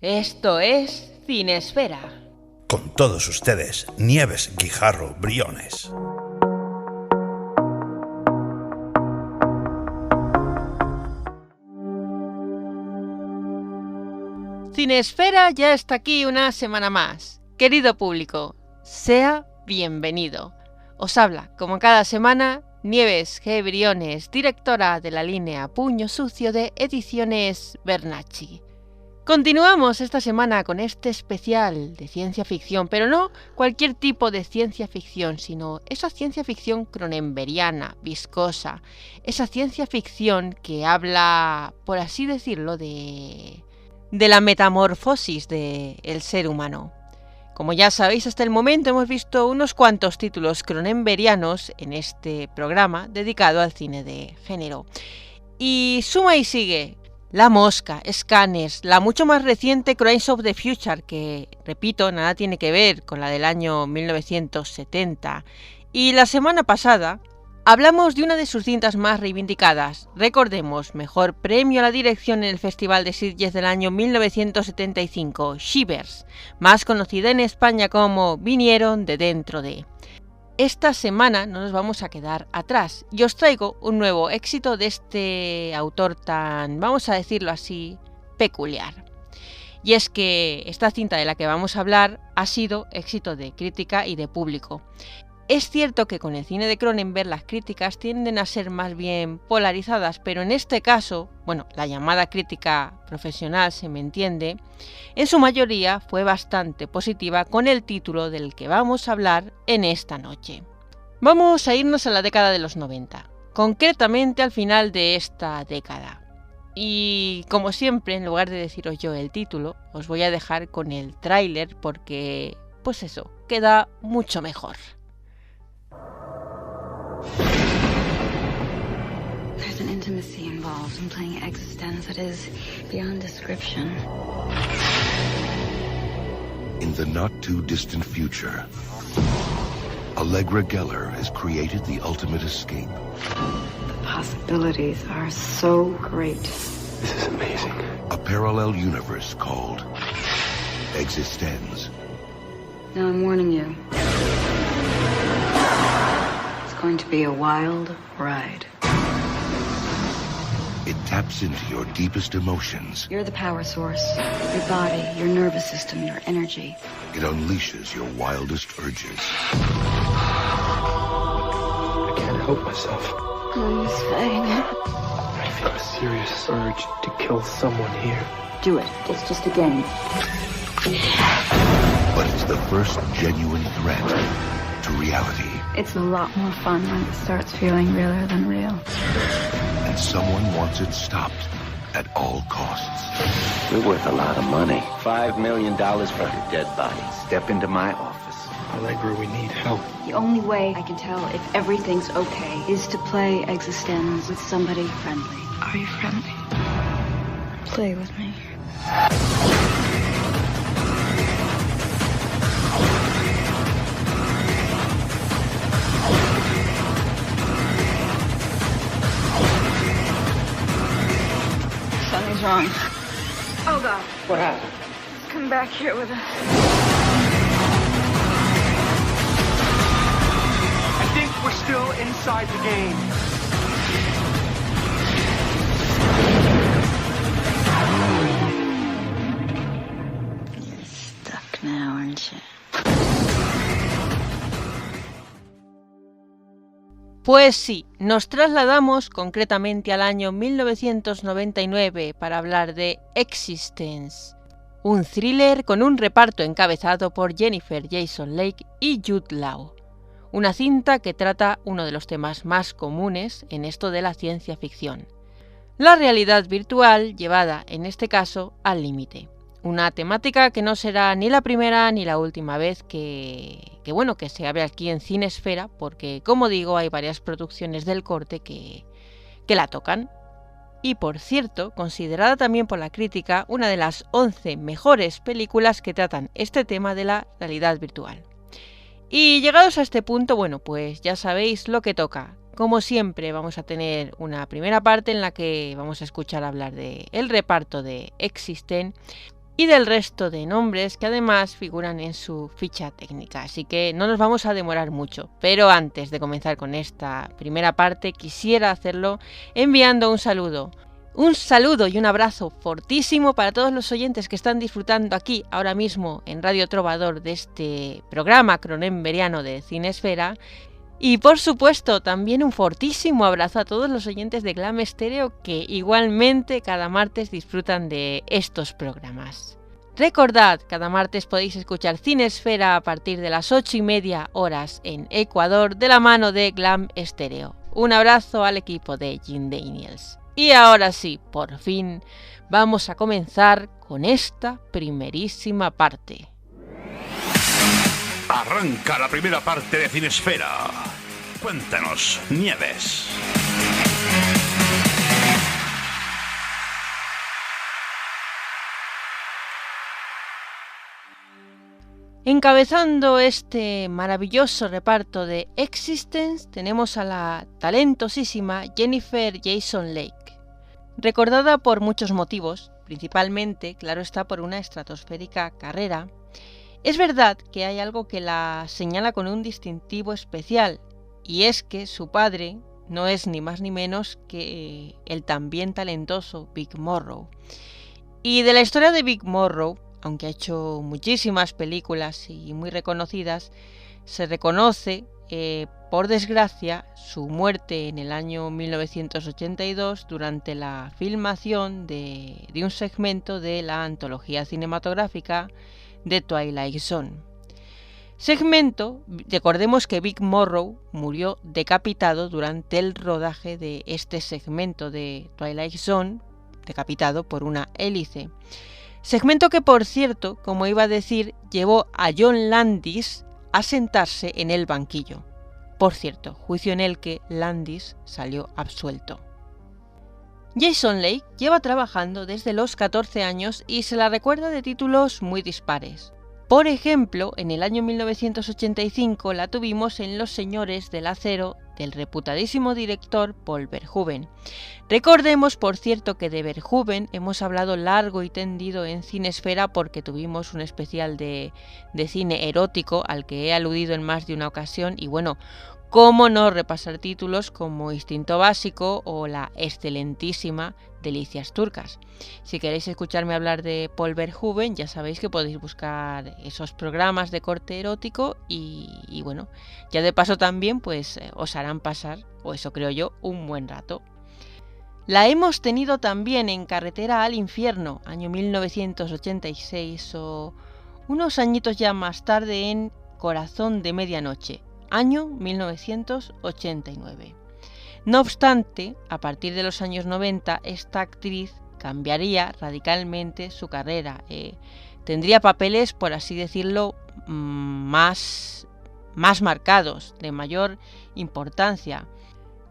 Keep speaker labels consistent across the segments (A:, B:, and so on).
A: Esto es Cinesfera.
B: Con todos ustedes, Nieves Guijarro Briones.
A: Cinesfera ya está aquí una semana más. Querido público, sea bienvenido. Os habla, como cada semana, Nieves G. Briones, directora de la línea Puño Sucio de Ediciones Bernacchi. Continuamos esta semana con este especial de ciencia ficción, pero no cualquier tipo de ciencia ficción, sino esa ciencia ficción cronenberiana, viscosa, esa ciencia ficción que habla, por así decirlo, de la metamorfosis del ser humano. Como ya sabéis, hasta el momento hemos visto unos cuantos títulos cronenberianos en este programa dedicado al cine de género. Y suma y sigue La Mosca, Scanners, la mucho más reciente Crimes of the Future, que, repito, nada tiene que ver con la del año 1970. Y la semana pasada hablamos de una de sus cintas más reivindicadas. Recordemos, mejor premio a la dirección en el Festival de Sitges del año 1975, Shivers, más conocida en España como Vinieron de dentro de. Esta semana no nos vamos a quedar atrás y os traigo un nuevo éxito de este autor tan, vamos a decirlo así, peculiar. Y es que esta cinta de la que vamos a hablar ha sido éxito de crítica y de público. Es cierto que con el cine de Cronenberg las críticas tienden a ser más bien polarizadas, pero en este caso, la llamada crítica profesional, se me entiende, en su mayoría fue bastante positiva con el título del que vamos a hablar en esta noche. Vamos a irnos a la década de los 90, concretamente al final de esta década. Y como siempre, en lugar de deciros yo el título, os voy a dejar con el tráiler porque, pues eso, queda mucho mejor.
C: There's an intimacy involved in playing Existence that is beyond description.
D: In the not-too-distant future, Allegra Geller has created the ultimate escape.
C: The possibilities are so great.
E: This is amazing.
D: A parallel universe called Existence.
C: Now I'm warning you. It's going to be a wild ride.
D: It taps into your deepest emotions.
C: You're the power source. Your body, your nervous system, your energy.
D: It unleashes your wildest urges.
E: I can't help myself.
C: I'm just fighting it.
E: I feel a serious urge to kill someone here.
C: Do it. It's just a game.
D: But it's the first genuine threat to reality.
C: It's a lot more fun when it starts feeling realer than real.
D: And someone wants it stopped at all costs.
F: We're worth a lot of money. $5 million for a dead body. Step into my office.
E: Allegra, we need help.
C: The only way I can tell if everything's okay is to play Existence with somebody friendly. Are you friendly? Play with me. Something's wrong. Oh, God.
F: What happened?
C: Come back here with us.
G: I think we're still inside the game.
C: You're stuck now, aren't you?
A: Pues sí, nos trasladamos concretamente al año 1999 para hablar de Existence, un thriller con un reparto encabezado por Jennifer Jason Leigh y Jude Law, una cinta que trata uno de los temas más comunes en esto de la ciencia ficción, la realidad virtual llevada en este caso al límite. Una temática que no será ni la primera ni la última vez que se abre aquí en Cinesfera, porque, como digo, hay varias producciones del corte que la tocan. Y, por cierto, considerada también por la crítica una de las 11 mejores películas que tratan este tema de la realidad virtual. Y llegados a este punto, pues ya sabéis lo que toca. Como siempre, vamos a tener una primera parte en la que vamos a escuchar hablar del reparto de Existence. y del resto de nombres que además figuran en su ficha técnica, así que no nos vamos a demorar mucho. Pero antes de comenzar con esta primera parte, quisiera hacerlo enviando un saludo y un abrazo fortísimo para todos los oyentes que están disfrutando aquí ahora mismo en Radio Trovador de este programa cronenberiano de Cinesfera. Y por supuesto también un fortísimo abrazo a todos los oyentes de Glam Stereo que igualmente cada martes disfrutan de estos programas. Recordad, cada martes podéis escuchar Cinesfera a partir de las 8:30 horas en Ecuador de la mano de Glam Stereo. Un abrazo al equipo de Jim Daniels. Y ahora sí, por fin, vamos a comenzar con esta primerísima parte.
B: Arranca la primera parte de Cinesfera. Cuéntanos, Nieves.
A: Encabezando este maravilloso reparto de Existence tenemos a la talentosísima Jennifer Jason Leigh, recordada por muchos motivos, principalmente, claro está, por una estratosférica carrera. Es verdad que hay algo que la señala con un distintivo especial, y es que su padre no es ni más ni menos que el también talentoso Vic Morrow. Y de la historia de Vic Morrow, aunque ha hecho muchísimas películas y muy reconocidas, se reconoce, por desgracia, su muerte en el año 1982 durante la filmación de un segmento de la antología cinematográfica de Twilight Zone. Segmento, recordemos que Vic Morrow murió decapitado durante el rodaje de este segmento de Twilight Zone, decapitado por una hélice. Segmento que, por cierto, como iba a decir, llevó a John Landis a sentarse en el banquillo. Por cierto, juicio en el que Landis salió absuelto. Jason Leigh lleva trabajando desde los 14 años y se la recuerda de títulos muy dispares. Por ejemplo, en el año 1985 la tuvimos en Los Señores del Acero del reputadísimo director Paul Verhoeven. Recordemos, por cierto, que de Verhoeven hemos hablado largo y tendido en Cinesfera porque tuvimos un especial de cine erótico al que he aludido en más de una ocasión y bueno, cómo no repasar títulos como Instinto Básico o la excelentísima Delicias Turcas. Si queréis escucharme hablar de Paul Verhoeven, ya sabéis que podéis buscar esos programas de corte erótico y bueno, ya de paso también pues os harán pasar, o eso creo yo, un buen rato. La hemos tenido también en Carretera al Infierno, año 1986, o unos añitos ya más tarde en Corazón de Medianoche, año 1989. No obstante, a partir de los años 90, esta actriz cambiaría radicalmente su carrera. Tendría papeles, por así decirlo, más marcados, de mayor importancia.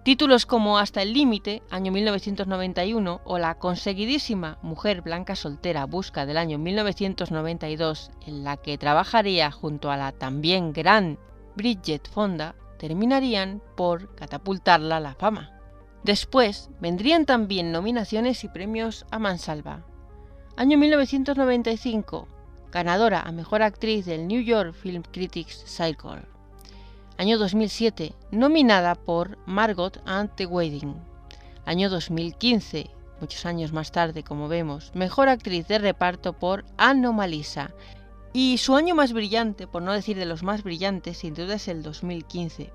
A: Títulos como Hasta el límite, año 1991, o la conseguidísima Mujer blanca soltera busca del año 1992, en la que trabajaría junto a la también gran Bridget Fonda, terminarían por catapultarla a la fama. Después vendrían también nominaciones y premios a mansalva. Año 1995, ganadora a Mejor Actriz del New York Film Critics Circle. Año 2007, nominada por Margot and the Wedding. Año 2015, muchos años más tarde, como vemos, Mejor Actriz de Reparto por Anomalisa. Y su año más brillante, por no decir de los más brillantes, sin duda es el 2015,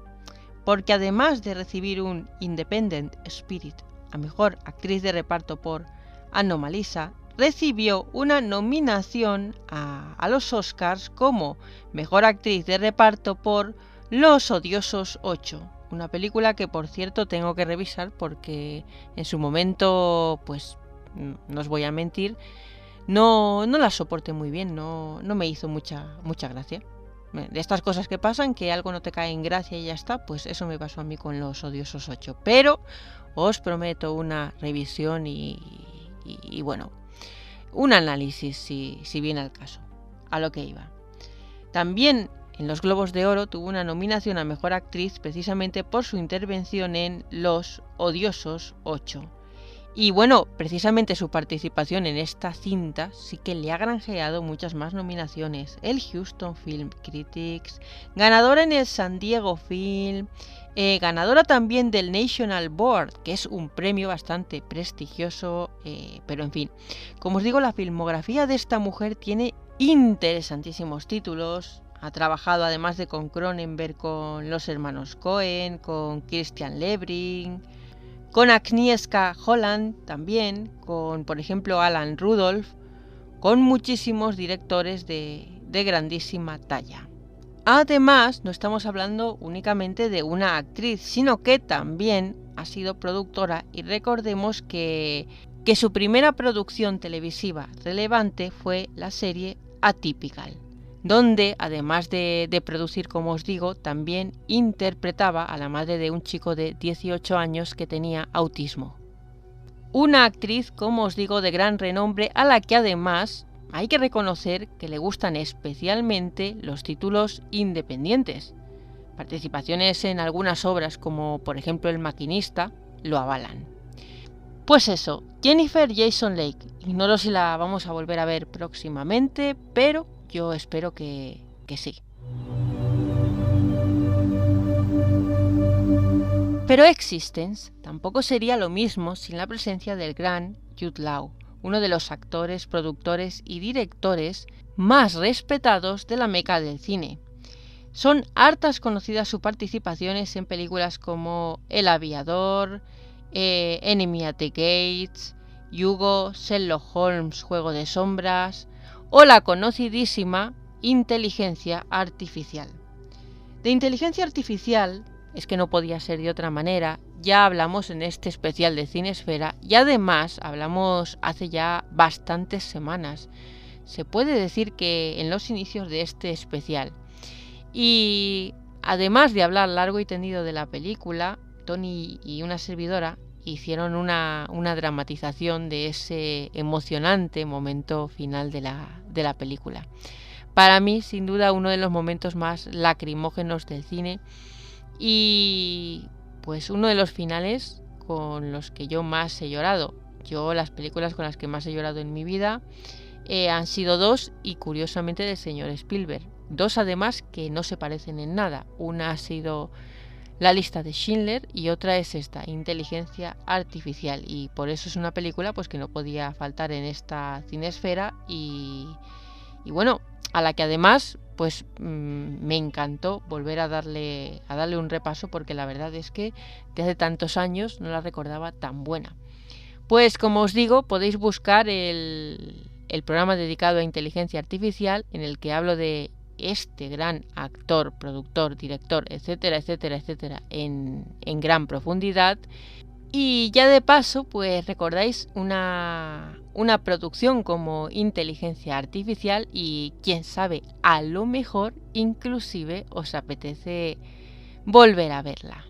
A: porque además de recibir un Independent Spirit a Mejor Actriz de Reparto por Anomalisa, recibió una nominación a los Oscars como Mejor Actriz de Reparto por Los Odiosos 8, una película que, por cierto, tengo que revisar porque en su momento, pues, no os voy a mentir, no la soporté muy bien, no me hizo mucha gracia. De estas cosas que pasan, que algo no te cae en gracia y ya está, pues eso me pasó a mí con Los Odiosos 8. Pero os prometo una revisión y bueno, un análisis si viene al caso, a lo que iba. También en los Globos de Oro tuvo una nominación a Mejor Actriz precisamente por su intervención en Los Odiosos 8. Y bueno, precisamente su participación en esta cinta sí que le ha granjeado muchas más nominaciones. El Houston Film Critics, ganadora en el San Diego Film, ganadora también del National Board, que es un premio bastante prestigioso, pero en fin, como os digo, la filmografía de esta mujer tiene interesantísimos títulos. Ha trabajado además de con Cronenberg, con los hermanos Coen, con Christian Lebring, con Agnieszka Holland también, con por ejemplo Alan Rudolph, con muchísimos directores de grandísima talla. Además, no estamos hablando únicamente de una actriz, sino que también ha sido productora, y recordemos que su primera producción televisiva relevante fue la serie Atypical, donde además de producir, como os digo, también interpretaba a la madre de un chico de 18 años que tenía autismo. Una actriz, como os digo, de gran renombre, a la que además hay que reconocer que le gustan especialmente los títulos independientes. Participaciones en algunas obras, como por ejemplo El maquinista, lo avalan. Pues eso, Jennifer Jason Leigh. Ignoro si la vamos a volver a ver próximamente, pero yo espero que sí. Pero Existence tampoco sería lo mismo sin la presencia del gran Jude Law, uno de los actores, productores y directores más respetados de la meca del cine. Son hartas conocidas sus participaciones en películas como El aviador, Enemy at the Gates, Hugo, Sherlock Holmes, Juego de sombras o la conocidísima Inteligencia artificial. De inteligencia artificial, es que no podía ser de otra manera, ya hablamos en este especial de Cinesfera y además hablamos hace ya bastantes semanas. Se puede decir que en los inicios de este especial. Y además de hablar largo y tendido de la película, Tony y una servidora hicieron una dramatización de ese emocionante momento final de la película. Para mí, sin duda, uno de los momentos más lacrimógenos del cine y pues uno de los finales con los que yo más he llorado. Yo las películas con las que más he llorado en mi vida han sido dos y curiosamente del señor Spielberg. Dos además que no se parecen en nada. Una ha sido La lista de Schindler y otra es esta, Inteligencia artificial. Y por eso es una película pues que no podía faltar en esta cinesfera y bueno, a la que además pues me encantó volver a darle un repaso porque la verdad es que de hace tantos años no la recordaba tan buena. Pues como os digo, podéis buscar el programa dedicado a inteligencia artificial en el que hablo de este gran actor, productor, director, etcétera, etcétera, etcétera, en gran profundidad. Y ya de paso, pues recordáis una producción como Inteligencia Artificial y quién sabe, a lo mejor inclusive os apetece volver a verla.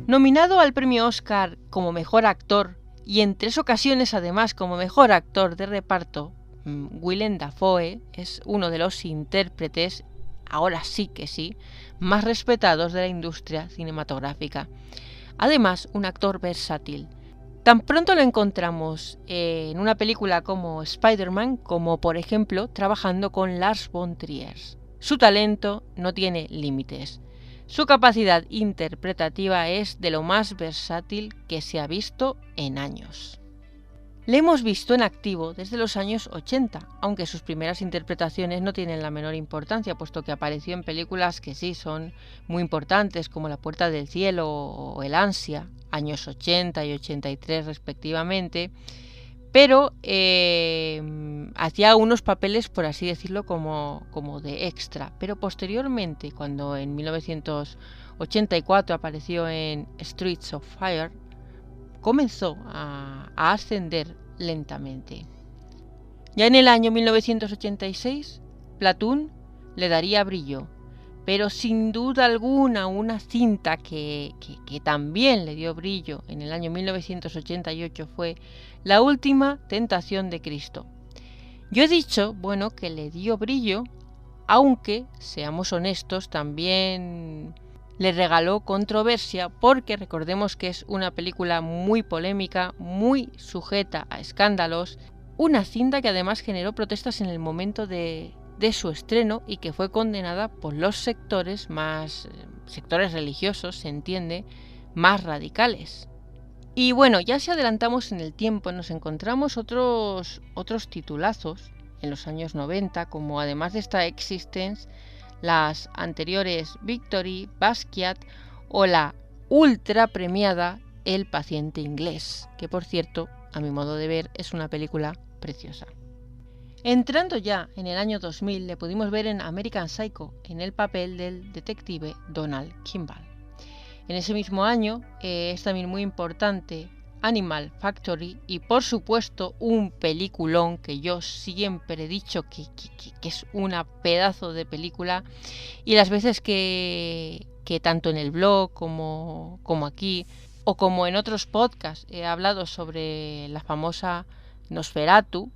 A: Nominado al premio Oscar como mejor actor y en 3 ocasiones además como mejor actor de reparto, Willem Dafoe es uno de los intérpretes, ahora sí que sí, más respetados de la industria cinematográfica. Además, un actor versátil. Tan pronto lo encontramos en una película como Spider-Man, como por ejemplo trabajando con Lars von Trier. Su talento no tiene límites. Su capacidad interpretativa es de lo más versátil que se ha visto en años. Le hemos visto en activo desde los años 80, aunque sus primeras interpretaciones no tienen la menor importancia, puesto que apareció en películas que sí son muy importantes, como La puerta del cielo o El ansia, años 80 y 83 respectivamente, pero hacía unos papeles, por así decirlo, como de extra. Pero posteriormente, cuando en 1984 apareció en Streets of Fire, comenzó a ascender lentamente. Ya en el año 1986, Platoon le daría brillo, pero sin duda alguna una cinta que también le dio brillo en el año 1988 fue La última tentación de Cristo. Yo he dicho, bueno, que le dio brillo aunque, seamos honestos, también le regaló controversia porque recordemos que es una película muy polémica, muy sujeta a escándalos, una cinta que además generó protestas en el momento de su estreno y que fue condenada por los sectores religiosos, se entiende, más radicales. Y bueno, ya si adelantamos en el tiempo, nos encontramos otros titulazos en los años 90, como además de esta Existence, las anteriores Victory, Basquiat o la ultra premiada El paciente inglés, que por cierto, a mi modo de ver, es una película preciosa. Entrando ya en el año 2000, le pudimos ver en American Psycho, en el papel del detective Donald Kimball. En ese mismo año es también muy importante Animal Factory y por supuesto un peliculón que yo siempre he dicho que es una pedazo de película, y las veces que tanto en el blog como aquí o como en otros podcasts he hablado sobre la famosa Nosferatu,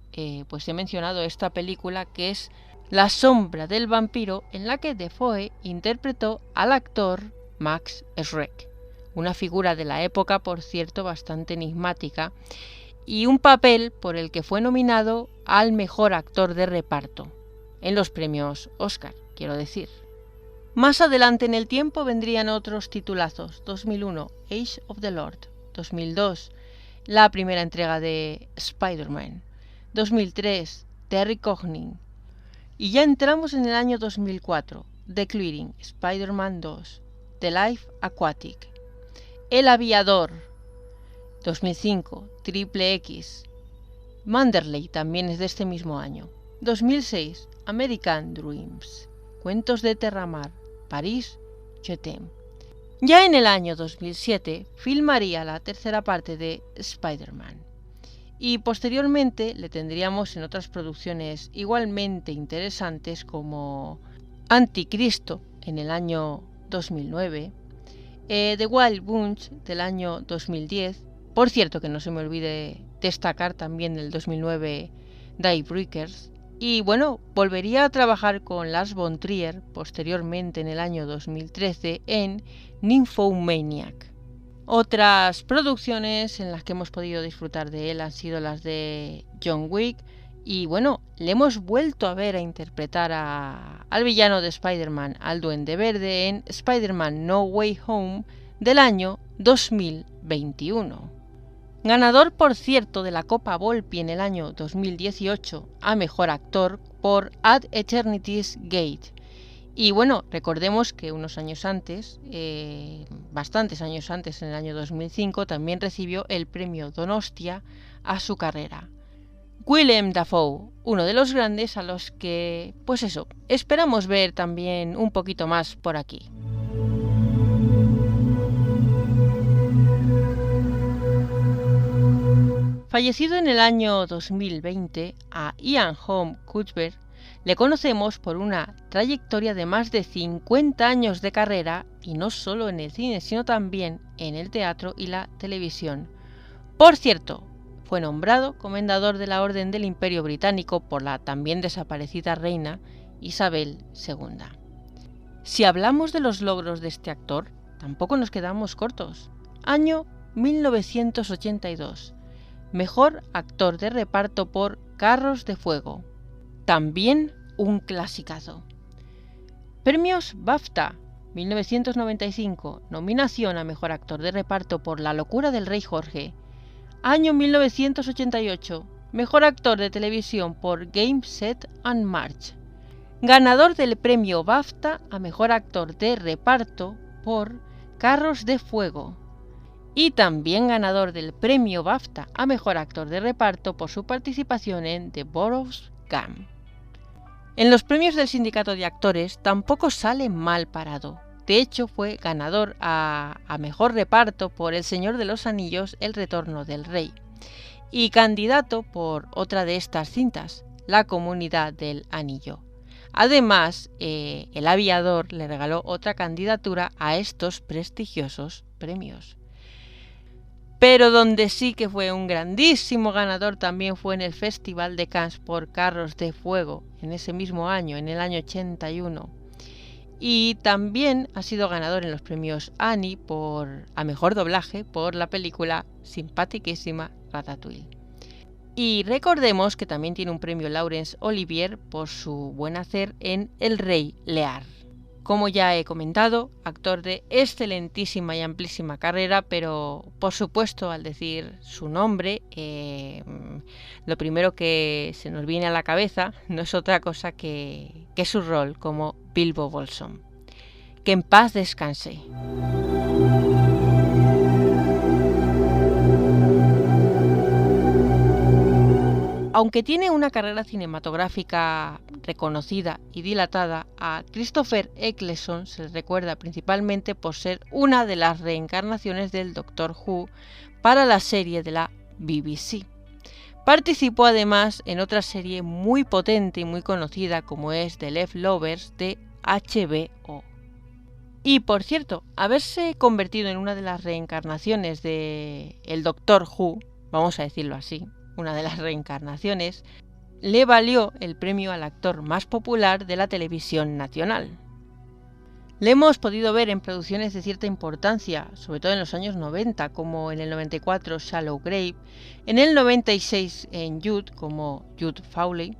A: pues he mencionado esta película que es La sombra del vampiro, en la que Defoe interpretó al actor Max Schreck, una figura de la época, por cierto, bastante enigmática, y un papel por el que fue nominado al mejor actor de reparto en los premios Oscar, quiero decir. Más adelante en el tiempo vendrían otros titulazos: 2001, Age of the Lord; 2002, la primera entrega de Spider-Man; 2003, The Reckoning; y ya entramos en el año 2004, The Clearing, Spider-Man 2, The Life Aquatic, El Aviador; 2005, Triple X, Manderley también es de este mismo año; 2006, American Dreams, Cuentos de Terramar, París, Je t'aime. Ya en el año 2007 filmaría la tercera parte de Spider-Man, y posteriormente le tendríamos en otras producciones igualmente interesantes como Anticristo en el año 2009, The Wild Bunch del año 2010, por cierto que no se me olvide destacar también del 2009 Daybreakers, y bueno, volvería a trabajar con Lars von Trier posteriormente en el año 2013 en Nymphomaniac. Otras producciones en las que hemos podido disfrutar de él han sido las de John Wick, y bueno, le hemos vuelto a ver a interpretar al villano de Spider-Man, al Duende Verde, en Spider-Man No Way Home del año 2021. Ganador, por cierto, de la Copa Volpi en el año 2018 a Mejor Actor por At Eternity's Gate. Y bueno, recordemos que unos años antes, bastantes años antes, en el año 2005, también recibió el premio Donostia a su carrera. Willem Dafoe, uno de los grandes a los que, pues eso, esperamos ver también un poquito más por aquí. Fallecido en el año 2020, a Ian Holm Cuthbert le conocemos por una trayectoria de más de 50 años de carrera, y no solo en el cine, sino también en el teatro y la televisión. Por cierto, fue nombrado Comendador de la Orden del Imperio Británico por la también desaparecida reina Isabel II. Si hablamos de los logros de este actor, tampoco nos quedamos cortos. Año 1982. Mejor actor de reparto por Carros de Fuego. También un clasicazo. Premios BAFTA 1995. Nominación a Mejor Actor de Reparto por La Locura del Rey Jorge. Año 1988. Mejor Actor de Televisión por Game, Set and Match. Ganador del Premio BAFTA a Mejor Actor de Reparto por Carros de Fuego. Y también ganador del Premio BAFTA a Mejor Actor de Reparto por su participación en The Boros Gum. En los premios del Sindicato de Actores tampoco sale mal parado. De hecho, fue ganador a Mejor Reparto por El Señor de los Anillos, El Retorno del Rey, y candidato por otra de estas cintas, La Comunidad del Anillo. Además, El Aviador le regaló otra candidatura a estos prestigiosos premios. Pero donde sí que fue un grandísimo ganador también fue en el Festival de Cannes por Carros de Fuego, en ese mismo año, en el año 81. Y también ha sido ganador en los premios Annie a mejor doblaje por la película simpaticísima Ratatouille. Y recordemos que también tiene un premio Laurence Olivier por su buen hacer en El Rey Lear. Como ya he comentado, actor de excelentísima y amplísima carrera, pero por supuesto al decir su nombre, lo primero que se nos viene a la cabeza no es otra cosa que su rol como Bilbo Bolsón. Que en paz descanse. Aunque tiene una carrera cinematográfica reconocida y dilatada, a Christopher Eccleston se le recuerda principalmente por ser una de las reencarnaciones del Doctor Who para la serie de la BBC. Participó además en otra serie muy potente y muy conocida como es The Leftovers de HBO. Y por cierto, haberse convertido en una de las reencarnaciones de el Doctor Who, vamos a decirlo así, una de las reencarnaciones, le valió el premio al actor más popular de la televisión nacional. Le hemos podido ver en producciones de cierta importancia, sobre todo en los años 90, como en el 94 Shallow Grave, en el 96 en Jude, como Jude Fawley,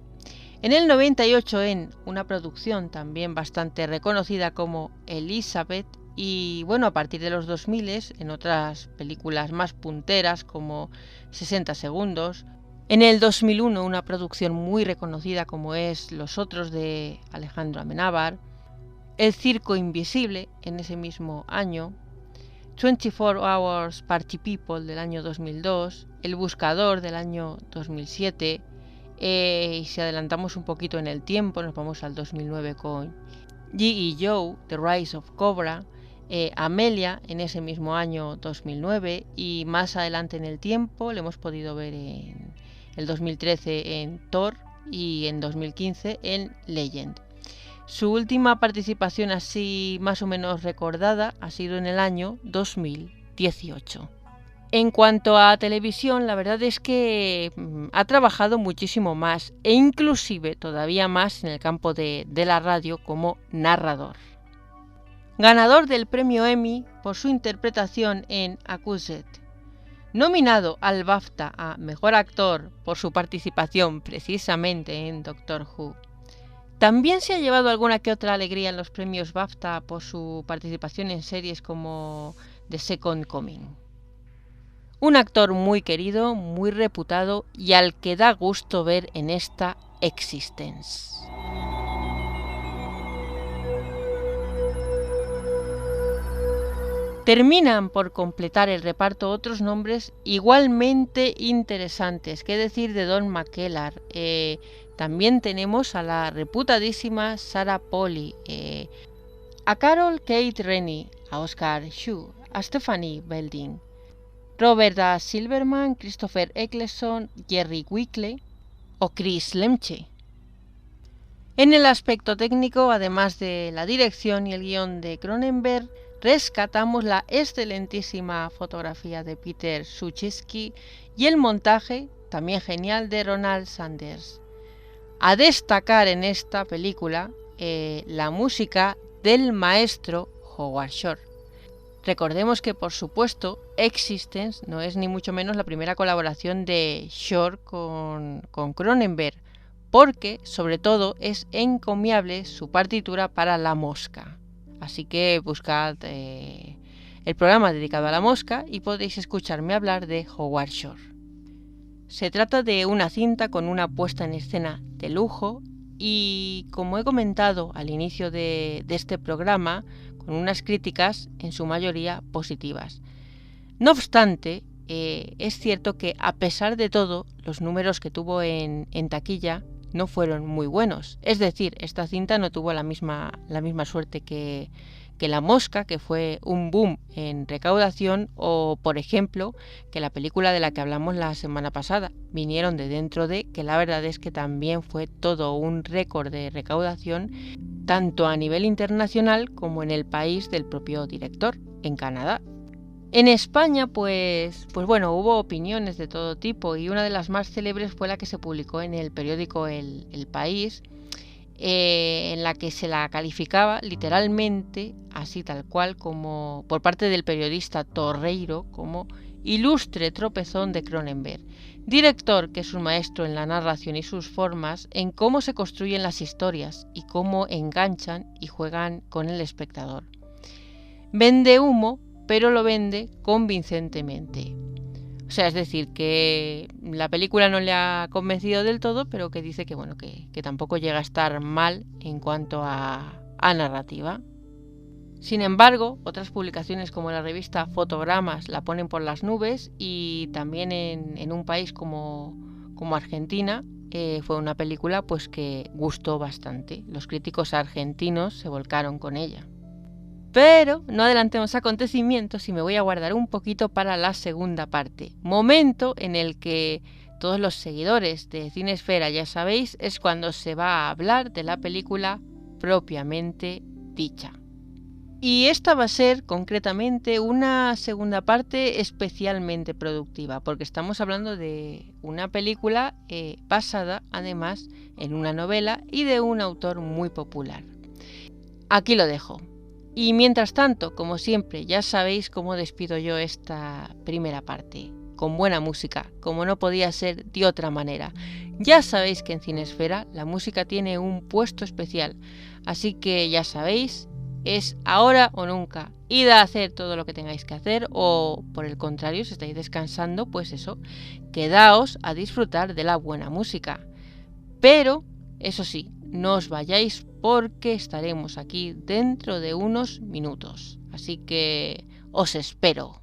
A: en el 98 en una producción también bastante reconocida como Elizabeth, y bueno, a partir de los 2000 en otras películas más punteras como 60 segundos. En el 2001 una producción muy reconocida como es Los Otros de Alejandro Amenábar. El Circo Invisible en ese mismo año. 24 Hours Party People del año 2002. El Buscador del año 2007. Y si adelantamos un poquito en el tiempo, nos vamos al 2009 con G.I. Joe, The Rise of Cobra. Amelia en ese mismo año 2009, y más adelante en el tiempo le hemos podido ver en el 2013 en Thor y en 2015 en Legend. Su última participación así más o menos recordada ha sido en el año 2018. En cuanto a televisión, la verdad es que ha trabajado muchísimo más e inclusive todavía más en el campo de la radio como narrador. Ganador del premio Emmy por su interpretación en Accused. Nominado al BAFTA a Mejor Actor por su participación precisamente en Doctor Who. También se ha llevado alguna que otra alegría en los premios BAFTA por su participación en series como The Second Coming. Un actor muy querido, muy reputado y al que da gusto ver en esta Existence. Terminan por completar el reparto otros nombres igualmente interesantes. ¿Qué decir de Don McKellar? También tenemos a la reputadísima Sarah Polley, a Carol Kate Rennie, a Oscar Hsu, a Stephanie Belding, Robert A. Silverman, Christopher Eccleston, Jerry Weekly o Chris Lemche. En el aspecto técnico, además de la dirección y el guión de Cronenberg, rescatamos la excelentísima fotografía de Peter Suchitsky y el montaje, también genial, de Ronald Sanders. A destacar en esta película la música del maestro Howard Shore. Recordemos que, por supuesto, Existence no es ni mucho menos la primera colaboración de Shore con Cronenberg, porque, sobre todo, es encomiable su partitura para La Mosca. Así que buscad el programa dedicado a La Mosca y podréis escucharme hablar de Howard Shore. Se trata de una cinta con una puesta en escena de lujo y, como he comentado al inicio de este programa, con unas críticas en su mayoría positivas. No obstante, es cierto que a pesar de todo, los números que tuvo en taquilla no fueron muy buenos. Es decir, esta cinta no tuvo la misma suerte que La Mosca, que fue un boom en recaudación, o por ejemplo, que la película de la que hablamos la semana pasada, Vinieron de dentro de, que la verdad es que también fue todo un récord de recaudación, tanto a nivel internacional como en el país del propio director, en Canadá. En España, pues bueno, hubo opiniones de todo tipo y una de las más célebres fue la que se publicó en el periódico El País, en la que se la calificaba literalmente, así tal cual, como por parte del periodista Torreiro, como ilustre tropezón de Cronenberg, director que es un maestro en la narración y sus formas, en cómo se construyen las historias y cómo enganchan y juegan con el espectador. Vende humo, pero lo vende convincentemente. O sea, es decir, que la película no le ha convencido del todo, pero que dice que bueno, que tampoco llega a estar mal en cuanto a narrativa. Sin embargo, otras publicaciones como la revista Fotogramas la ponen por las nubes, y también en un país como Argentina fue una película pues que gustó bastante. Los críticos argentinos se volcaron con ella. Pero no adelantemos acontecimientos y me voy a guardar un poquito para la segunda parte. Momento en el que todos los seguidores de Cinesfera, ya sabéis, es cuando se va a hablar de la película propiamente dicha. Y esta va a ser concretamente una segunda parte especialmente productiva, porque estamos hablando de una película basada además en una novela y de un autor muy popular. Aquí lo dejo. Y mientras tanto, como siempre, ya sabéis cómo despido yo esta primera parte. Con buena música, como no podía ser de otra manera. Ya sabéis que en Cinesfera la música tiene un puesto especial, así que ya sabéis, es ahora o nunca. Id a hacer todo lo que tengáis que hacer, o por el contrario, si estáis descansando, pues eso, quedaos a disfrutar de la buena música. Pero, eso sí, no os vayáis porque estaremos aquí dentro de unos minutos. Así que os espero.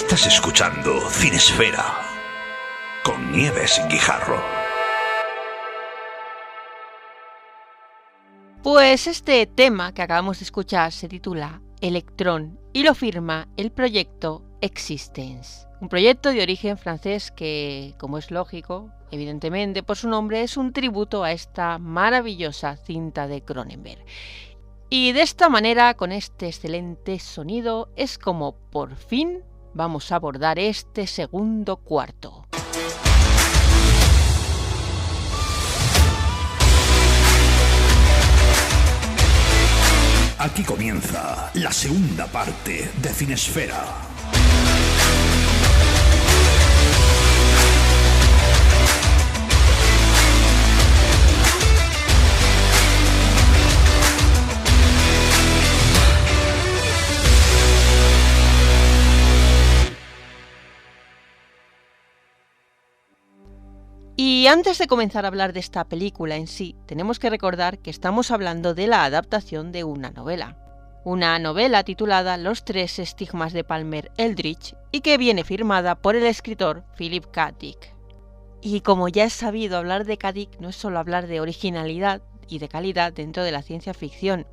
B: Estás escuchando Cinesfera con Nieves Guijarro.
A: Pues este tema que acabamos de escuchar se titula Electrón y lo firma el proyecto Existence, un proyecto de origen francés que, como es lógico, evidentemente por su nombre, es un tributo a esta maravillosa cinta de Cronenberg. Y de esta manera, con este excelente sonido, es como por fin vamos a abordar este segundo cuarto.
B: Aquí comienza la segunda parte de Cinesfera.
A: Y antes de comenzar a hablar de esta película en sí, tenemos que recordar que estamos hablando de la adaptación de una novela titulada Los tres estigmas de Palmer Eldritch y que viene firmada por el escritor Philip K. Dick. Y como ya es sabido, hablar de K. Dick no es solo hablar de originalidad y de calidad dentro de la ciencia ficción,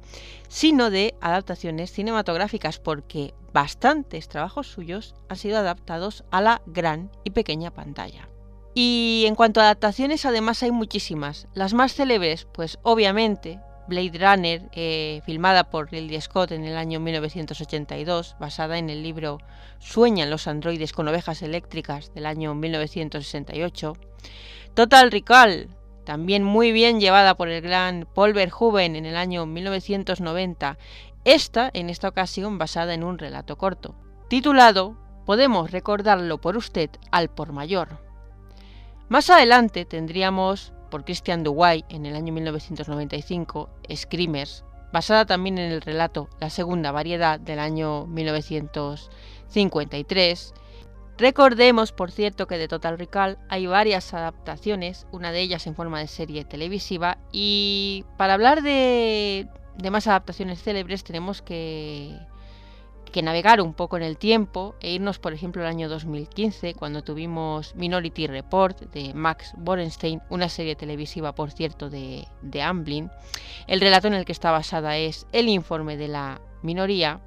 A: sino de adaptaciones cinematográficas, porque bastantes trabajos suyos han sido adaptados a la gran y pequeña pantalla. Y en cuanto a adaptaciones, además hay muchísimas. Las más célebres, pues obviamente Blade Runner, filmada por Ridley Scott en el año 1982, basada en el libro Sueñan los androides con ovejas eléctricas del año 1968. Total Recall, también muy bien llevada por el gran Paul Verhoeven en el año 1990. En esta ocasión basada en un relato corto, titulado Podemos recordarlo por usted al por mayor. Más adelante tendríamos, por Christian Duguay en el año 1995, Screamers, basada también en el relato La segunda variedad del año 1953. Recordemos, por cierto, que de Total Recall hay varias adaptaciones, una de ellas en forma de serie televisiva, y para hablar de más adaptaciones célebres tenemos que navegar un poco en el tiempo e irnos, por ejemplo, al año 2015, cuando tuvimos Minority Report de Max Borenstein, una serie televisiva, por cierto, de Amblin. El relato en el que está basada es El informe de la minoría.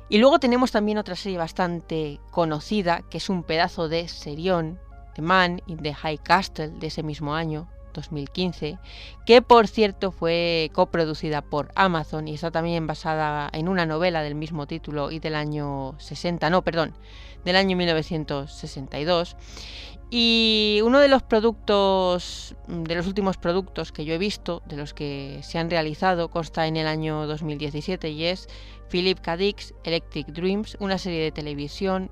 A: Y luego tenemos también otra serie bastante conocida, que es un pedazo de serión, The Man in the High Castle, de ese mismo año, 2015, que por cierto fue coproducida por Amazon y está también basada en una novela del mismo título y del año 1962. Y uno de los últimos productos que yo he visto, de los que se han realizado, consta en el año 2017 y es Philip K. Dick's Electric Dreams, una serie de televisión,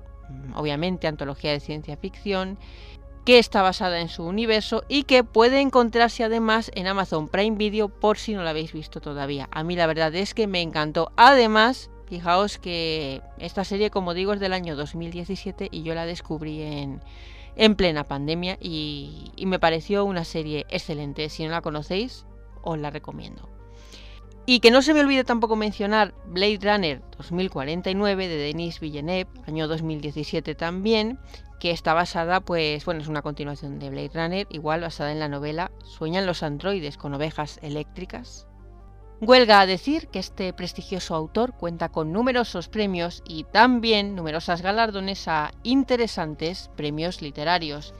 A: obviamente antología de ciencia ficción, que está basada en su universo y que puede encontrarse además en Amazon Prime Video por si no la habéis visto todavía. A mí la verdad es que me encantó. Además, fijaos que esta serie, como digo, es del año 2017 y yo la descubrí en plena pandemia y me pareció una serie excelente. Si no la conocéis, os la recomiendo. Y que no se me olvide tampoco mencionar Blade Runner 2049 de Denis Villeneuve, año 2017 también, que está basada, es una continuación de Blade Runner, igual basada en la novela Sueñan los androides con ovejas eléctricas. Huelga a decir que este prestigioso autor cuenta con numerosos premios y también numerosas galardones a interesantes premios literarios.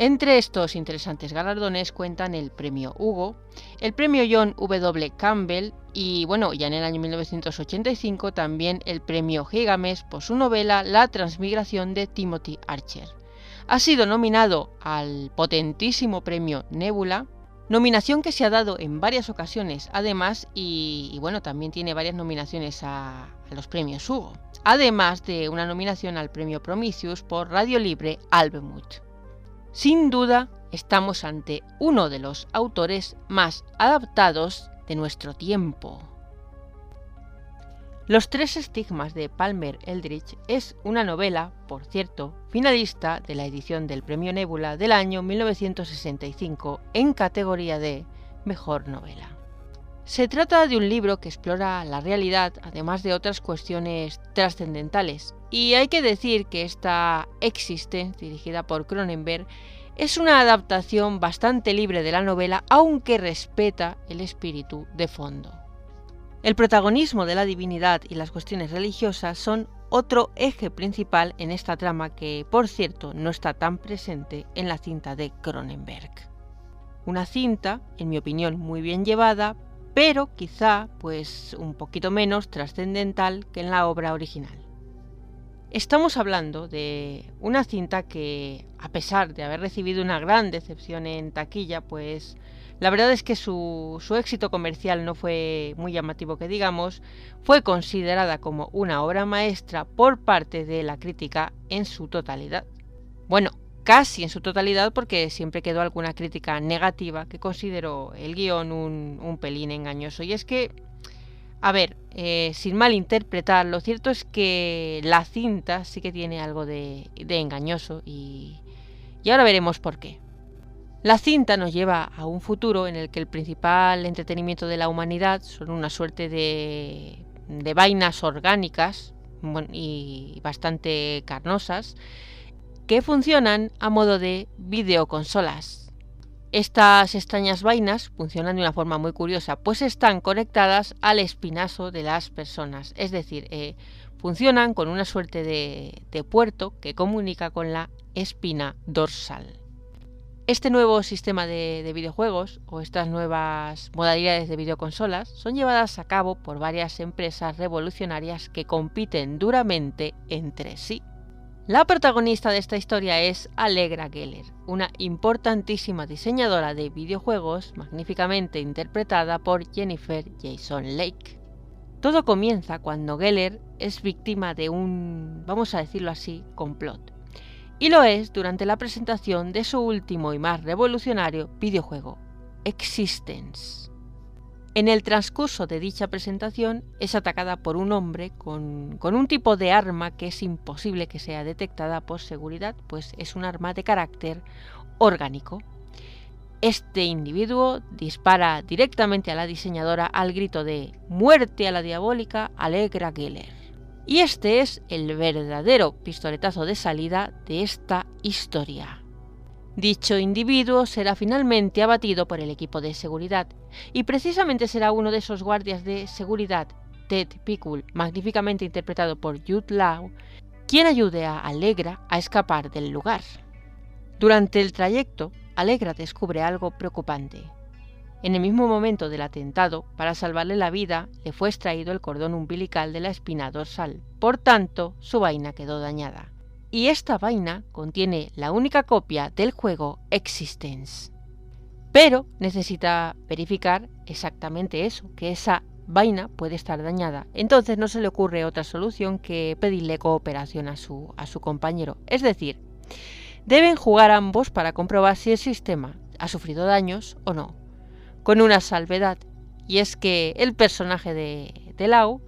A: Entre estos interesantes galardones cuentan el premio Hugo, el premio John W. Campbell y ya en el año 1985 también el premio Gigamesh por su novela La transmigración de Timothy Archer. Ha sido nominado al potentísimo premio Nebula, nominación que se ha dado en varias ocasiones además y también tiene varias nominaciones a los premios Hugo, además de una nominación al premio Prometheus por Radio Libre Albemuth. Sin duda, estamos ante uno de los autores más adaptados de nuestro tiempo. Los tres estigmas de Palmer Eldritch es una novela, por cierto, finalista de la edición del Premio Nebula del año 1965 en categoría de Mejor Novela. Se trata de un libro que explora la realidad, además de otras cuestiones trascendentales. Y hay que decir que esta Existence, dirigida por Cronenberg, es una adaptación bastante libre de la novela, aunque respeta el espíritu de fondo. El protagonismo de la divinidad y las cuestiones religiosas son otro eje principal en esta trama que, por cierto, no está tan presente en la cinta de Cronenberg. Una cinta, en mi opinión, muy bien llevada, pero quizá pues un poquito menos trascendental que en la obra original. Estamos hablando de una cinta que, a pesar de haber recibido una gran decepción en taquilla, pues la verdad es que su éxito comercial no fue muy llamativo que digamos, fue considerada como una obra maestra por parte de la crítica en su totalidad. Bueno, casi en su totalidad, porque siempre quedó alguna crítica negativa que consideró el guión un pelín engañoso. Y es que, a ver, sin malinterpretar, lo cierto es que la cinta sí que tiene algo de engañoso y ahora veremos por qué. La cinta nos lleva a un futuro en el que el principal entretenimiento de la humanidad son una suerte de vainas orgánicas y bastante carnosas, que funcionan a modo de videoconsolas. Estas extrañas vainas funcionan de una forma muy curiosa, pues están conectadas al espinazo de las personas, es decir, funcionan con una suerte de puerto que comunica con la espina dorsal. Este nuevo sistema de videojuegos o estas nuevas modalidades de videoconsolas son llevadas a cabo por varias empresas revolucionarias que compiten duramente entre sí. La protagonista de esta historia es Allegra Geller, una importantísima diseñadora de videojuegos magníficamente interpretada por Jennifer Jason Leigh. Todo comienza cuando Geller es víctima de un, vamos a decirlo así, complot. Y lo es durante la presentación de su último y más revolucionario videojuego, Existence. En el transcurso de dicha presentación es atacada por un hombre con un tipo de arma que es imposible que sea detectada por seguridad, pues es un arma de carácter orgánico. Este individuo dispara directamente a la diseñadora al grito de «¡Muerte a la diabólica Allegra Geller!». Y este es el verdadero pistoletazo de salida de esta historia. Dicho individuo será finalmente abatido por el equipo de seguridad, y precisamente será uno de esos guardias de seguridad, Ted Pickle, magníficamente interpretado por Jude Law, quien ayude a Allegra a escapar del lugar. Durante el trayecto, Allegra descubre algo preocupante. En el mismo momento del atentado, para salvarle la vida, le fue extraído el cordón umbilical de la espina dorsal, por tanto, su vaina quedó dañada. Y esta vaina contiene la única copia del juego Existence. Pero necesita verificar exactamente eso, que esa vaina puede estar dañada. Entonces no se le ocurre otra solución que pedirle cooperación a su compañero. Es decir, deben jugar ambos para comprobar si el sistema ha sufrido daños o no. Con una salvedad, y es que el personaje de Lau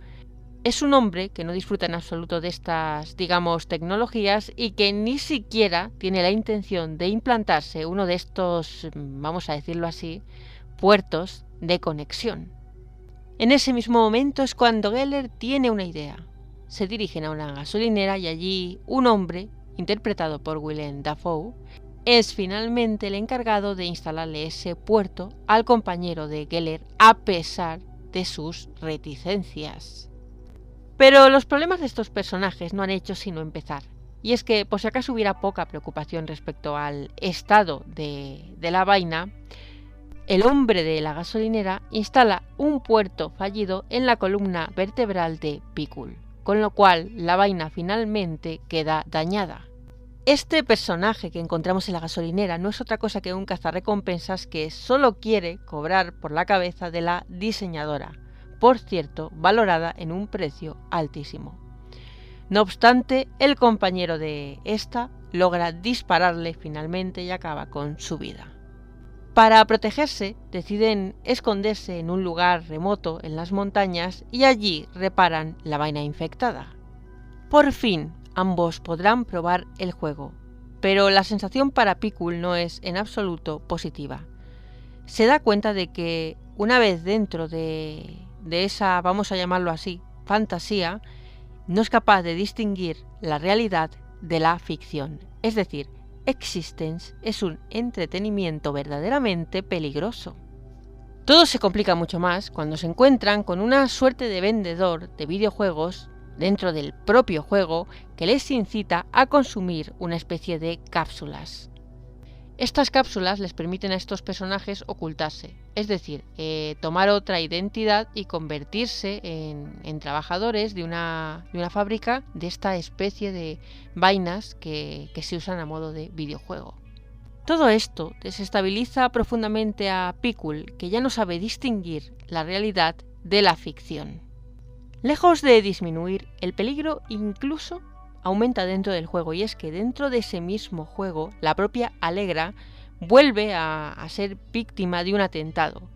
A: es un hombre que no disfruta en absoluto de estas, digamos, tecnologías y que ni siquiera tiene la intención de implantarse uno de estos, vamos a decirlo así, puertos de conexión. En ese mismo momento es cuando Geller tiene una idea. Se dirigen a una gasolinera y allí un hombre, interpretado por Willem Dafoe, es finalmente el encargado de instalarle ese puerto al compañero de Geller a pesar de sus reticencias. Pero los problemas de estos personajes no han hecho sino empezar. Y es que, por si acaso hubiera poca preocupación respecto al estado de la vaina, el hombre de la gasolinera instala un puerto fallido en la columna vertebral de Pickle, con lo cual la vaina finalmente queda dañada. Este personaje que encontramos en la gasolinera no es otra cosa que un cazarrecompensas que solo quiere cobrar por la cabeza de la diseñadora, por cierto, valorada en un precio altísimo. No obstante, el compañero de esta logra dispararle finalmente y acaba con su vida. Para protegerse, deciden esconderse en un lugar remoto en las montañas y allí reparan la vaina infectada. Por fin, ambos podrán probar el juego, pero la sensación para Pickle no es en absoluto positiva. Se da cuenta de que una vez dentro de esa, vamos a llamarlo así, fantasía, no es capaz de distinguir la realidad de la ficción. Es decir, Existence es un entretenimiento verdaderamente peligroso. Todo se complica mucho más cuando se encuentran con una suerte de vendedor de videojuegos dentro del propio juego que les incita a consumir una especie de cápsulas. Estas cápsulas les permiten a estos personajes ocultarse, es decir, tomar otra identidad y convertirse en trabajadores de una fábrica de esta especie de vainas que se usan a modo de videojuego. Todo esto desestabiliza profundamente a Pickle, que ya no sabe distinguir la realidad de la ficción. Lejos de disminuir, el peligro incluso aumenta dentro del juego, y es que dentro de ese mismo juego la propia Allegra vuelve a ser víctima de un atentado,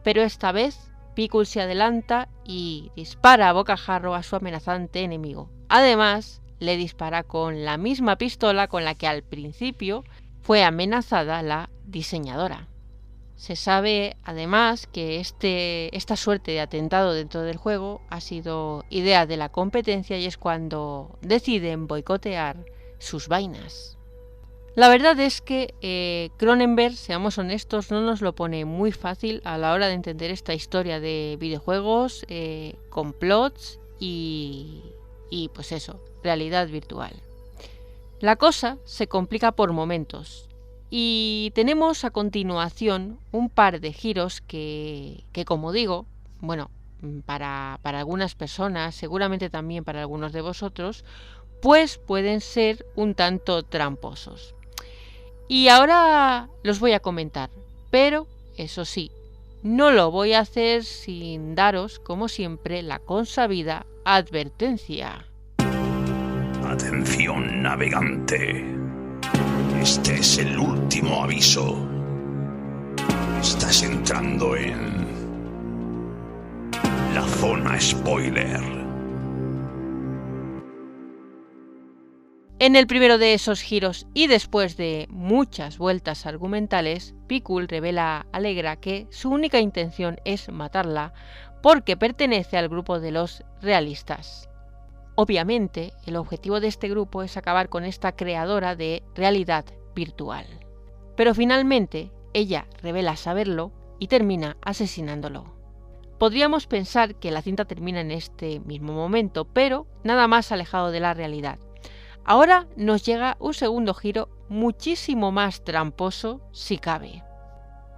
A: pero esta vez Pickle se adelanta y dispara a bocajarro a su amenazante enemigo. Además, le dispara con la misma pistola con la que al principio fue amenazada la diseñadora. Se sabe además que esta suerte de atentado dentro del juego ha sido idea de la competencia, y es cuando deciden boicotear sus vainas. La verdad es que Cronenberg, seamos honestos, no nos lo pone muy fácil a la hora de entender esta historia de videojuegos, complots y pues eso, realidad virtual. La cosa se complica por momentos. Y tenemos a continuación un par de giros que como digo, bueno, para algunas personas, seguramente también para algunos de vosotros, pues pueden ser un tanto tramposos. Y ahora los voy a comentar, pero eso sí, no lo voy a hacer sin daros, como siempre, la consabida advertencia.
B: Atención, navegante. Este es el último aviso. Estás entrando en la zona spoiler.
A: En el primero de esos giros, y después de muchas vueltas argumentales, Pickle revela a Allegra que su única intención es matarla porque pertenece al grupo de los realistas. Obviamente, el objetivo de este grupo es acabar con esta creadora de realidad virtual. Pero finalmente, ella revela saberlo y termina asesinándolo. Podríamos pensar que la cinta termina en este mismo momento, pero nada más alejado de la realidad. Ahora nos llega un segundo giro muchísimo más tramposo, si cabe.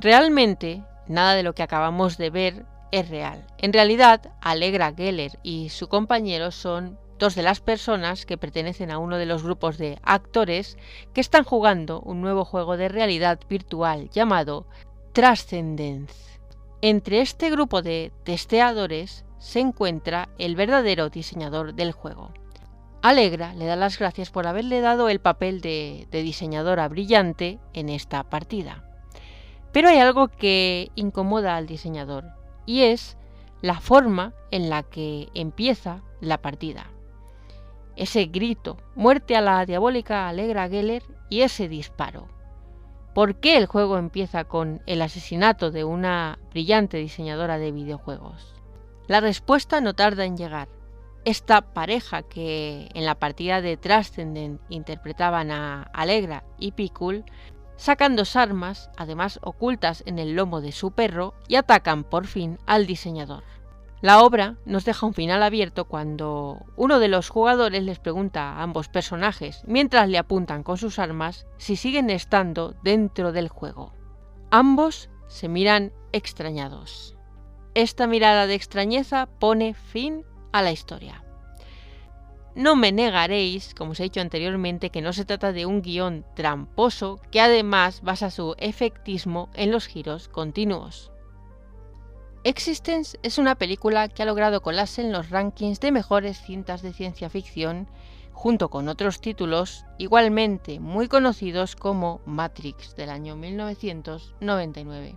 A: Realmente, nada de lo que acabamos de ver es real. En realidad, Allegra Geller y su compañero son dos de las personas que pertenecen a uno de los grupos de actores que están jugando un nuevo juego de realidad virtual llamado Transcendence. Entre este grupo de testeadores se encuentra el verdadero diseñador del juego. Allegra le da las gracias por haberle dado el papel de diseñadora brillante en esta partida. Pero hay algo que incomoda al diseñador, y es la forma en la que empieza la partida. Ese grito, muerte a la diabólica Allegra Geller, y ese disparo. ¿Por qué el juego empieza con el asesinato de una brillante diseñadora de videojuegos? La respuesta no tarda en llegar. Esta pareja que en la partida de Transcendent interpretaban a Allegra y Pickle sacan dos armas, además ocultas en el lomo de su perro, y atacan por fin al diseñador. La obra nos deja un final abierto cuando uno de los jugadores les pregunta a ambos personajes, mientras le apuntan con sus armas, si siguen estando dentro del juego. Ambos se miran extrañados. Esta mirada de extrañeza pone fin a la historia. No me negaréis, como os he dicho anteriormente, que no se trata de un guión tramposo que además basa su efectismo en los giros continuos. Existence es una película que ha logrado colarse en los rankings de mejores cintas de ciencia ficción, junto con otros títulos igualmente muy conocidos como Matrix del año 1999.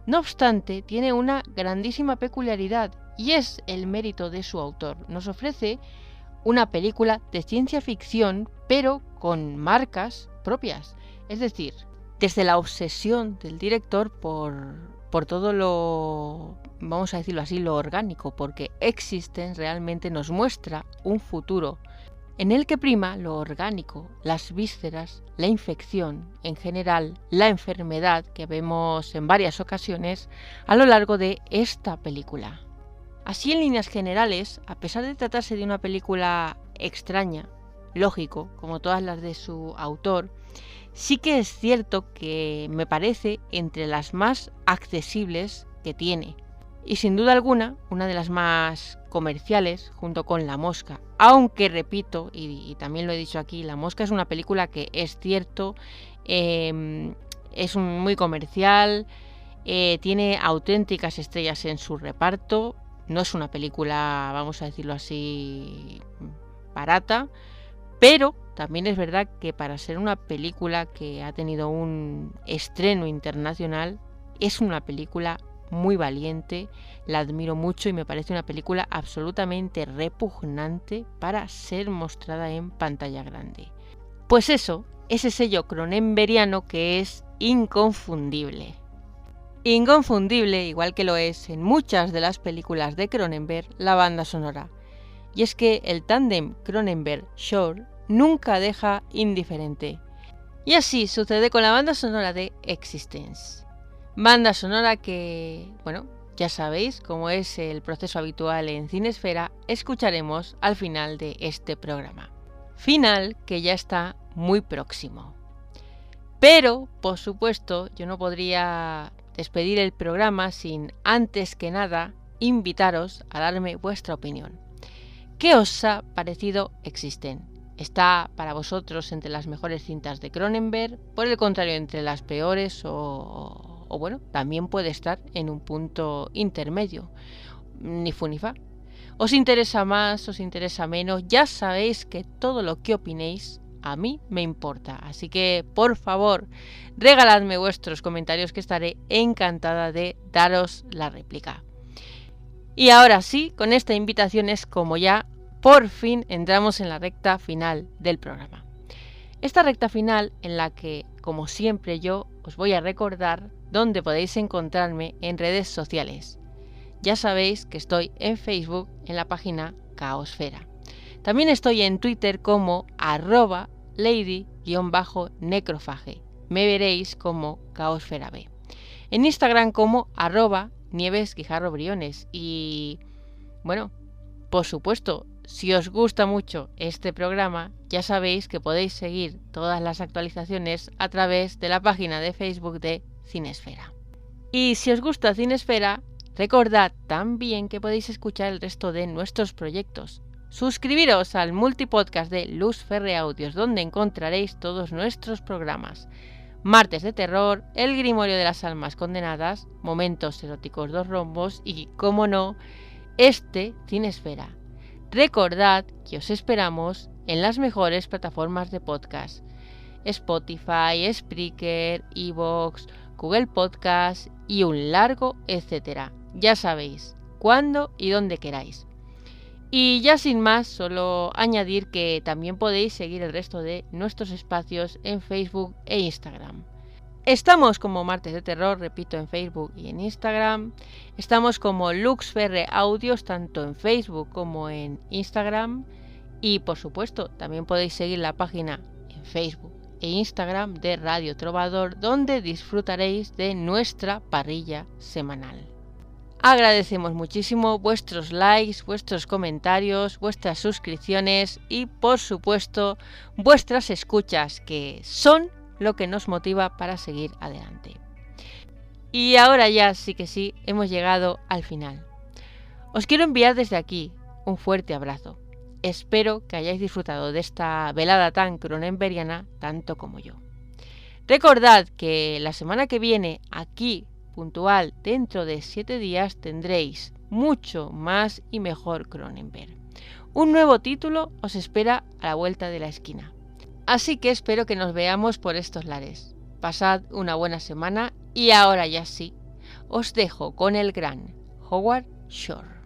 A: No obstante, tiene una grandísima peculiaridad, y es el mérito de su autor. Nos ofrece una película de ciencia ficción, pero con marcas propias. Es decir, desde la obsesión del director por por todo lo, vamos a decirlo así, lo orgánico, porque Existence realmente nos muestra un futuro en el que prima lo orgánico, las vísceras, la infección, en general, la enfermedad que vemos en varias ocasiones a lo largo de esta película. Así, en líneas generales, a pesar de tratarse de una película extraña, lógico, como todas las de su autor, sí que es cierto que me parece entre las más accesibles que tiene. Y sin duda alguna, una de las más comerciales, junto con La Mosca. Aunque repito, y también lo he dicho aquí, La Mosca es una película que es cierto, es muy comercial, tiene auténticas estrellas en su reparto. No es una película, vamos a decirlo así, barata, pero también es verdad que para ser una película que ha tenido un estreno internacional, es una película muy valiente, la admiro mucho y me parece una película absolutamente repugnante para ser mostrada en pantalla grande. Pues eso, ese sello cronenberiano que es inconfundible. Inconfundible, igual que lo es en muchas de las películas de Cronenberg, la banda sonora. Y es que el tándem Cronenberg-Shore nunca deja indiferente. Y así sucede con la banda sonora de Existence. Banda sonora que, bueno, ya sabéis, como es el proceso habitual en Cinesfera, escucharemos al final de este programa. Final que ya está muy próximo. Pero, por supuesto, yo no podría despedir el programa sin, antes que nada, invitaros a darme vuestra opinión. ¿Qué os ha parecido Existence? ¿Está para vosotros entre las mejores cintas de Cronenberg? ¿Por el contrario, entre las peores? O bueno, también puede estar en un punto intermedio. Ni fu ni fa. ¿Os interesa más? ¿Os interesa menos? Ya sabéis que todo lo que opinéis a mí me importa. Así que, por favor, regaladme vuestros comentarios que estaré encantada de daros la réplica. Y ahora sí, con esta invitación es como ya por fin entramos en la recta final del programa. Esta recta final en la que, como siempre, yo os voy a recordar dónde podéis encontrarme en redes sociales. Ya sabéis que estoy en Facebook en la página Caosfera. También estoy en Twitter como @lady_necrofage. Me veréis como Caosfera B. En Instagram como @nieves_briones. Y bueno, por supuesto, si os gusta mucho este programa, ya sabéis que podéis seguir todas las actualizaciones a través de la página de Facebook de Cinesfera. Y si os gusta Cinesfera, recordad también que podéis escuchar el resto de nuestros proyectos. Suscribiros al multipodcast de Luz Ferre Audios, donde encontraréis todos nuestros programas. Martes de Terror, El Grimorio de las Almas Condenadas, Momentos Eróticos 2 Rombos y, como no, este Cinesfera. Recordad que os esperamos en las mejores plataformas de podcast: Spotify, Spreaker, iVoox, Google Podcast y un largo etcétera. Ya sabéis, cuándo y dónde queráis. Y ya sin más, solo añadir que también podéis seguir el resto de nuestros espacios en Facebook e Instagram. Estamos como Martes de Terror, repito, en Facebook y en Instagram. Estamos como Lux Ferre Audios, tanto en Facebook como en Instagram. Y por supuesto, también podéis seguir la página en Facebook e Instagram de Radio Trovador, donde disfrutaréis de nuestra parrilla semanal. Agradecemos muchísimo vuestros likes, vuestros comentarios, vuestras suscripciones y, por supuesto, vuestras escuchas, que son lo que nos motiva para seguir adelante. Y ahora ya sí que sí, hemos llegado al final. Os quiero enviar desde aquí un fuerte abrazo. Espero que hayáis disfrutado de esta velada tan cronenberiana tanto como yo. Recordad que la semana que viene, aquí, puntual, dentro de 7 días, tendréis mucho más y mejor Cronenberg. Un nuevo título os espera a la vuelta de la esquina. Así que espero que nos veamos por estos lares. Pasad una buena semana y ahora ya sí, os dejo con el gran Howard Shore.